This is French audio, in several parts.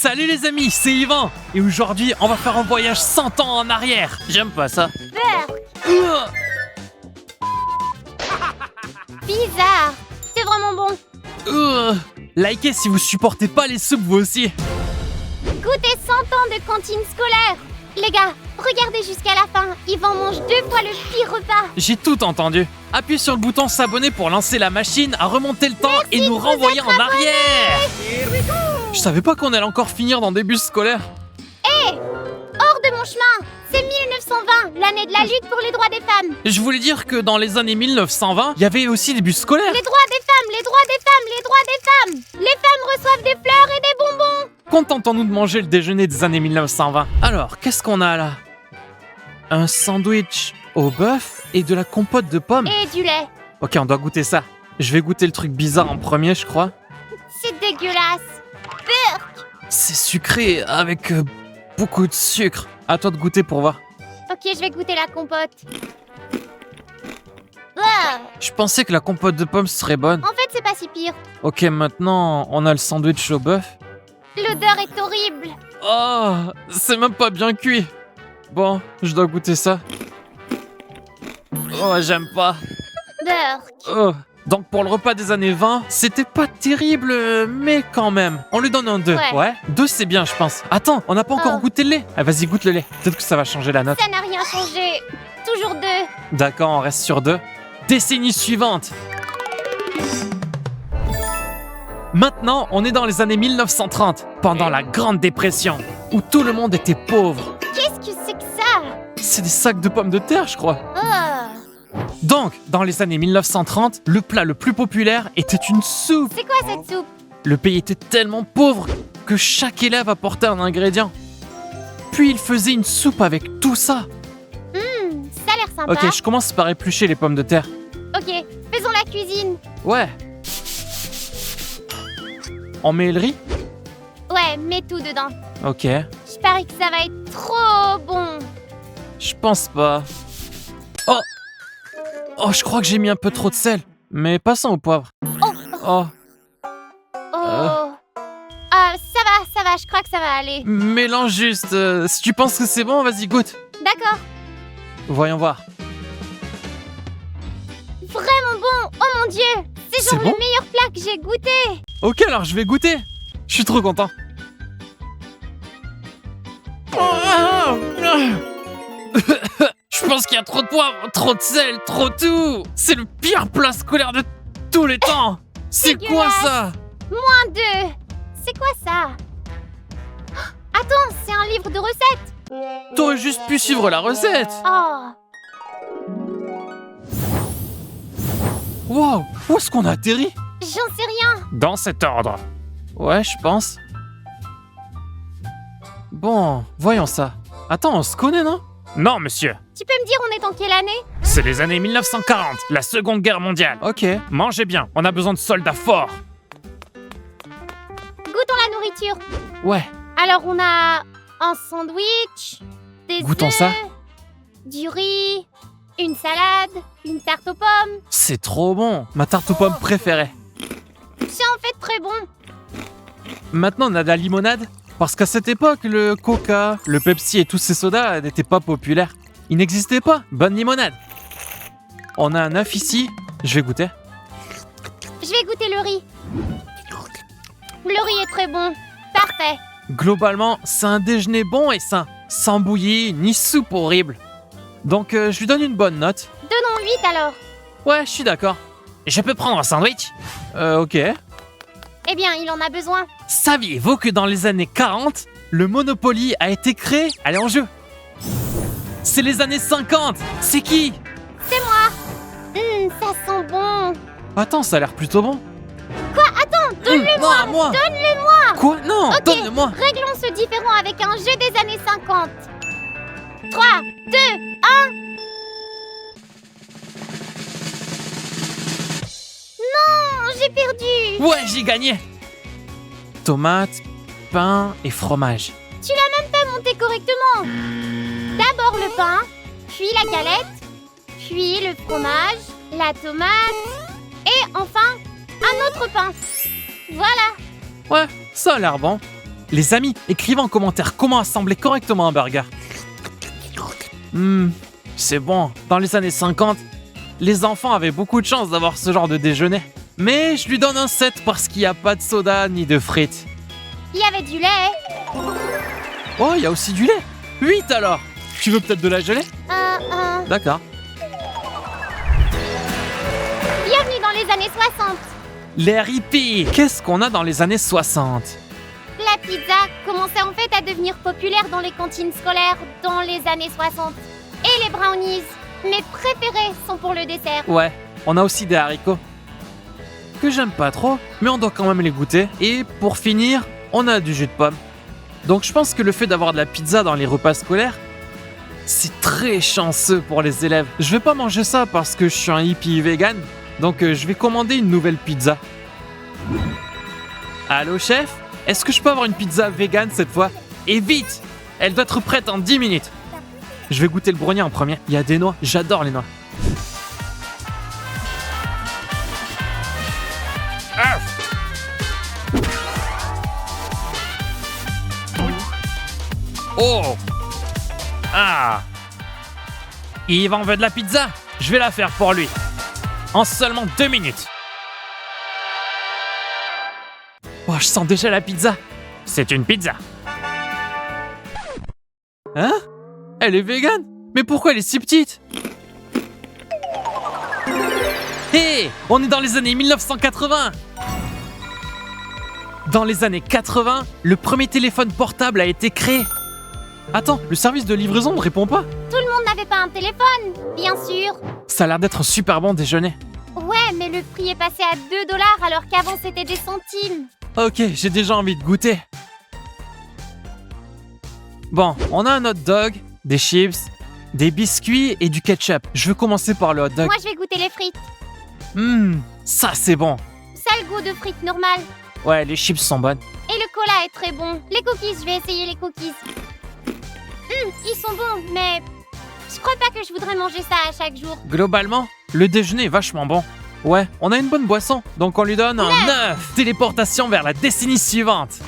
Salut les amis, c'est Yvan. Et aujourd'hui, on va faire un voyage 100 ans en arrière. J'aime pas ça. Beurre. Bizarre. C'est vraiment bon. Likez si vous supportez pas les soupes vous aussi. Goûtez 100 ans de cantine scolaire. Les gars, regardez jusqu'à la fin. Yvan mange 2 fois le pire repas. J'ai tout entendu. Appuyez sur le bouton s'abonner pour lancer la machine à remonter le temps et nous renvoyer en arrière. Je savais pas qu'on allait encore finir dans des bus scolaires. Hé, hors de mon chemin. C'est 1920, l'année de la lutte pour les droits des femmes. Je voulais dire que dans les années 1920, il y avait aussi des bus scolaires. Les droits des femmes, les droits des femmes, les droits des femmes. Les femmes reçoivent des fleurs et des bonbons. Contentons-nous de manger le déjeuner des années 1920. Alors, qu'est-ce qu'on a là? Un sandwich au bœuf et de la compote de pommes. Et du lait. Ok, on doit goûter ça. Je vais goûter le truc bizarre en premier, je crois. C'est dégueulasse. C'est sucré avec beaucoup de sucre. À toi de goûter pour voir. Ok, je vais goûter la compote. Ah, Je pensais que la compote de pommes serait bonne. en fait, c'est pas si pire. Ok, maintenant, on a le sandwich au bœuf. L'odeur est horrible. Oh, c'est même pas bien cuit. Bon, je dois goûter ça. Oh, j'aime pas. Beurre. Oh. Donc pour le repas des années 20, c'était pas terrible, mais quand même. On lui donne un 2. Ouais. 2 c'est bien, je pense. Attends, on n'a pas encore Oh. goûté le lait. Ah, vas-y, goûte le lait. Peut-être que ça va changer la note. Ça n'a rien changé. Toujours 2. D'accord, on reste sur 2. Décennie suivante. Maintenant, on est dans les années 1930, pendant la Grande Dépression, où tout le monde était pauvre. Qu'est-ce que c'est que ça? C'est des sacs de pommes de terre, je crois. Oh. Donc, dans les années 1930, le plat le plus populaire était une soupe. C'est quoi cette soupe? Le pays était tellement pauvre que chaque élève apportait un ingrédient. Puis il faisait une soupe avec tout ça. Ça a l'air sympa. Ok, je commence par éplucher les pommes de terre. Ok, faisons la cuisine. Ouais. On met le riz? Ouais, mets tout dedans. Ok. Je parie que ça va être trop bon. Je pense pas. Oh! Oh, je crois que j'ai mis un peu trop de sel. Mais passons au poivre. Oh, Oh. Ah, ça va, je crois que ça va aller. mélange juste. Si tu penses que c'est bon, vas-y, goûte. D'accord. Voyons voir. Vraiment bon. Oh mon dieu. C'est C'est genre bon le meilleur plat que j'ai goûté. Ok, alors je vais goûter. Je suis trop content. Je pense qu'il y a trop de poivre, trop de sel, trop tout. C'est le pire plat scolaire de tous les temps. C'est quoi ça? Moins 2. C'est quoi ça? Attends, c'est un livre de recettes. T'aurais juste pu suivre la recette. Oh. Wow, où est-ce qu'on a atterri? J'en sais rien. Dans cet ordre. Ouais, je pense. Bon, voyons ça. Attends, on se connaît, non? Non, monsieur. Tu peux me dire on est en quelle année? C'est les années 1940, la Seconde Guerre mondiale. Ok. Mangez bien, on a besoin de soldats forts. Goûtons la nourriture. Ouais. Alors on a un sandwich, des Goûtons œufs, ça. du riz, une salade, une tarte aux pommes. C'est trop bon. Ma tarte aux pommes préférée. C'est en fait très bon. Maintenant, on a de la limonade. Parce qu'à cette époque, le Coca, le Pepsi et tous ces sodas n'étaient pas populaires. Ils n'existaient pas. Bonne limonade. On a un œuf ici. Je vais goûter. Je vais goûter le riz. Le riz est très bon. Parfait. Globalement, c'est un déjeuner bon et sain. Sans bouillie, ni soupe horrible. Donc, je lui donne une bonne note. Donnons 8 alors. Ouais, je suis d'accord. Je peux prendre un sandwich? Ok. Eh bien, il en a besoin. Saviez-vous que dans les années 40, le Monopoly a été créé? Allez, en jeu. C'est les années 50. C'est qui? C'est moi. Ça sent bon. Attends, ça a l'air plutôt bon. Donne-le-moi. Non, à moi. Donne-le-moi. Quoi? Non, Ok. donne-le-moi. Réglons ce différend avec un jeu des années 50. 3, 2, 1. Non, j'ai perdu. Ouais, j'ai gagné. Tomates, pain et fromage. Tu l'as même pas monté correctement. D'abord le pain, puis la galette, puis le fromage, la tomate et enfin un autre pain. Voilà. Ouais, ça a l'air bon. Les amis, écrivez en commentaire comment assembler correctement un burger. C'est bon. Dans les années 50, les enfants avaient beaucoup de chance d'avoir ce genre de déjeuner. Mais je lui donne un 7 parce qu'il n'y a pas de soda ni de frites. Il y avait du lait. Oh, il y a aussi du lait. 8 alors. Tu veux peut-être de la gelée? D'accord. Bienvenue dans les années 60. L'air hippie. Qu'est-ce qu'on a dans les années 60? La pizza commençait en fait à devenir populaire dans les cantines scolaires dans les années 60. Et les brownies. Mes préférés sont pour le dessert. Ouais, on a aussi des haricots. Que j'aime pas trop, mais on doit quand même les goûter. Et pour finir, on a du jus de pomme. Donc je pense que le fait d'avoir de la pizza dans les repas scolaires, c'est très chanceux pour les élèves. Je vais pas manger ça parce que je suis un hippie vegan, donc je vais commander une nouvelle pizza. Allô chef? Est-ce que je peux avoir une pizza vegan cette fois? Et vite! Elle doit être prête en 10 minutes. Je vais goûter le brownie en premier. Il y a des noix, j'adore les noix. Oh! Ah! Yvan veut de la pizza? Je vais la faire pour lui. En seulement 2 minutes. Oh, je sens déjà la pizza. C'est une pizza. Hein? Elle est végane? Mais pourquoi elle est si petite? Hé! On est dans les années 1980! Dans les années 80, le premier téléphone portable a été créé. Attends, le service de livraison ne répond pas? Tout le monde n'avait pas un téléphone, bien sûr. Ça a l'air d'être un super bon déjeuner. Ouais, mais le prix est passé à 2 $ alors qu'avant c'était des centimes. Ok, j'ai déjà envie de goûter. Bon, on a un hot dog, des chips, des biscuits et du ketchup. Je veux commencer par le hot dog. Moi je vais goûter les frites. Ça c'est bon. Ça a le goût de frites normales. Ouais, les chips sont bonnes. Et le cola est très bon. Les cookies, je vais essayer les cookies. Ils sont bons, mais je crois pas que je voudrais manger ça à chaque jour. Globalement, le déjeuner est vachement bon. Ouais, on a une bonne boisson, donc on lui donne un 9. Téléportation vers la décennie suivante.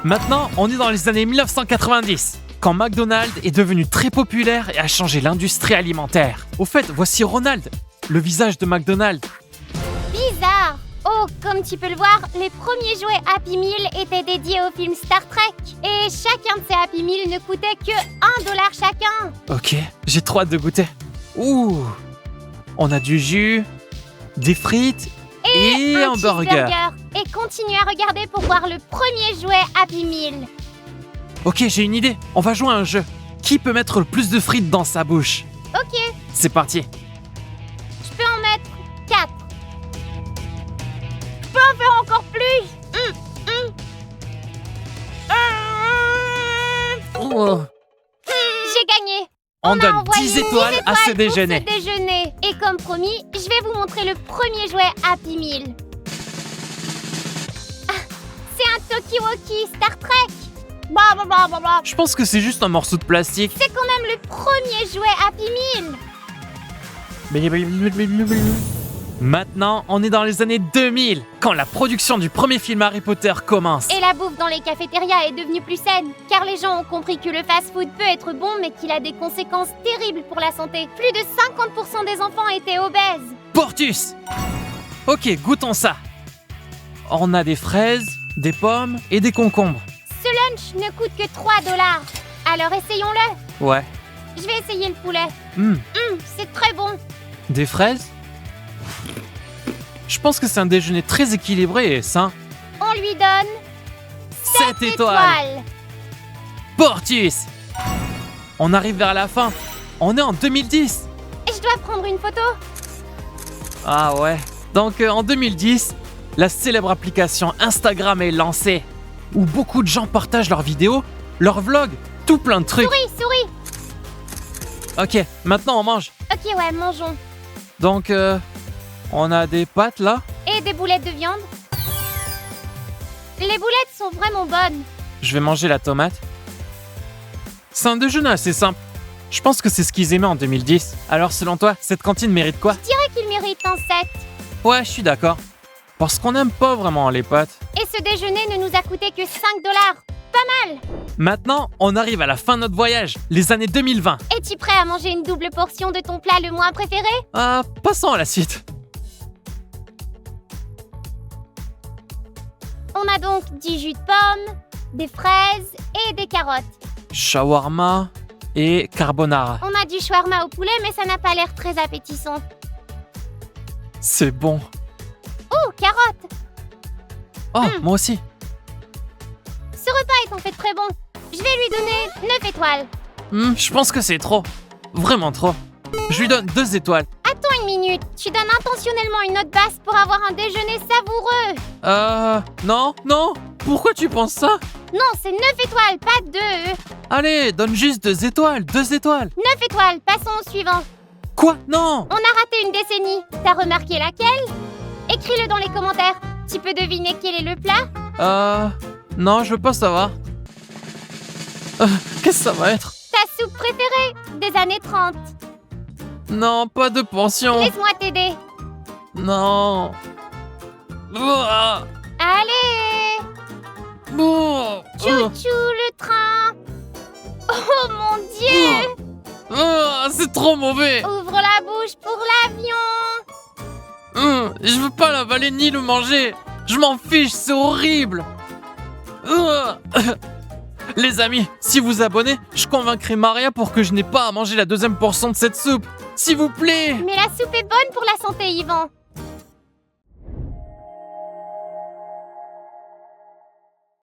Maintenant, on est dans les années 1990, quand McDonald's est devenu très populaire et a changé l'industrie alimentaire. Au fait, voici Ronald, le visage de McDonald's. Bizarre. Oh, comme tu peux le voir, les premiers jouets Happy Meal étaient dédiés au film Star Trek. Et chacun de ces Happy Meal ne coûtait que 1 $ chacun. Ok, j'ai trop hâte de goûter. Ouh, on a du jus, des frites et un burger. Cheeseburger. Et continue à regarder pour voir le premier jouet Happy Meal. Ok, j'ai une idée. On va jouer à un jeu. Qui peut mettre le plus de frites dans sa bouche? Ok, C'est parti. je peux en mettre 4. Je peux en faire encore plus. Oh. J'ai gagné. On donne envoyé 10 étoiles à ce déjeuner. Pour ce déjeuner. Et comme promis, je vais vous montrer le premier jouet Happy Meal. Ah, c'est un Tokiwoki Star Trek. Blablabla. Je pense que c'est juste un morceau de plastique. C'est quand même le premier jouet Happy Meal. Maintenant, on est dans les années 2000, quand la production du premier film Harry Potter commence. Et la bouffe dans les cafétérias est devenue plus saine, car les gens ont compris que le fast-food peut être bon, mais qu'il a des conséquences terribles pour la santé. Plus de 50% des enfants étaient obèses. Portus! Ok, goûtons ça. On a des fraises, des pommes et des concombres. Ce lunch ne coûte que 3 $. Alors essayons-le. Ouais. Je vais essayer le poulet. C'est très bon. Des fraises? Je pense que c'est un déjeuner très équilibré et sain. On lui donne 7 étoiles. Portus! On arrive vers la fin. On est en 2010. Je dois prendre une photo. Ah ouais. Donc en 2010, la célèbre application Instagram est lancée, où beaucoup de gens partagent leurs vidéos, leurs vlogs, tout plein de trucs. Souris. Ok, maintenant on mange. Ok, ouais, mangeons. Donc, on a des pâtes là. Et des boulettes de viande. Les boulettes sont vraiment bonnes. Je vais manger la tomate. C'est un déjeuner assez simple. Je pense que c'est ce qu'ils aimaient en 2010. Alors selon toi, cette cantine mérite quoi? Je dirais qu'il mérite un 7. Ouais, je suis d'accord. Parce qu'on n'aime pas vraiment les pâtes. Et ce déjeuner ne nous a coûté que 5 $. Pas mal. Maintenant, on arrive à la fin de notre voyage, les années 2020. Es-tu prêt à manger une double portion de ton plat le moins préféré? Passons à la suite. On a donc du jus de pomme, des fraises et des carottes. Shawarma et carbonara. On a du shawarma au poulet, mais ça n'a pas l'air très appétissant. C'est bon. Oh, carottes! Oh, moi aussi. Ce repas est en fait très bon. Je vais lui donner 9 étoiles. Je pense que c'est trop. Vraiment trop. Je lui donne 2 étoiles. Attends une minute, tu donnes intentionnellement une note basse pour avoir un déjeuner savoureux. Non. Pourquoi tu penses ça? Non, c'est 9 étoiles, pas 2. Allez, donne juste 2 étoiles, 2 étoiles. 9 étoiles, passons au suivant. Quoi? Non. On a raté une décennie. T'as remarqué laquelle? Écris-le dans les commentaires. Tu peux deviner quel est le plat? Non, je veux pas savoir. Qu'est-ce que ça va être? Ta soupe préférée des années 30. Non, pas de pension. Laisse-moi t'aider. Non. Allez, chou-chou le train. Oh mon Dieu. C'est trop mauvais. Ouvre la bouche pour l'avion. Je veux pas l'avaler ni le manger. Je m'en fiche, c'est horrible. Les amis, si vous abonnez, je convaincrai Maria pour que je n'ai pas à manger la 2e portion de cette soupe. S'il vous plaît. Mais la soupe est bonne pour la santé, Yvan.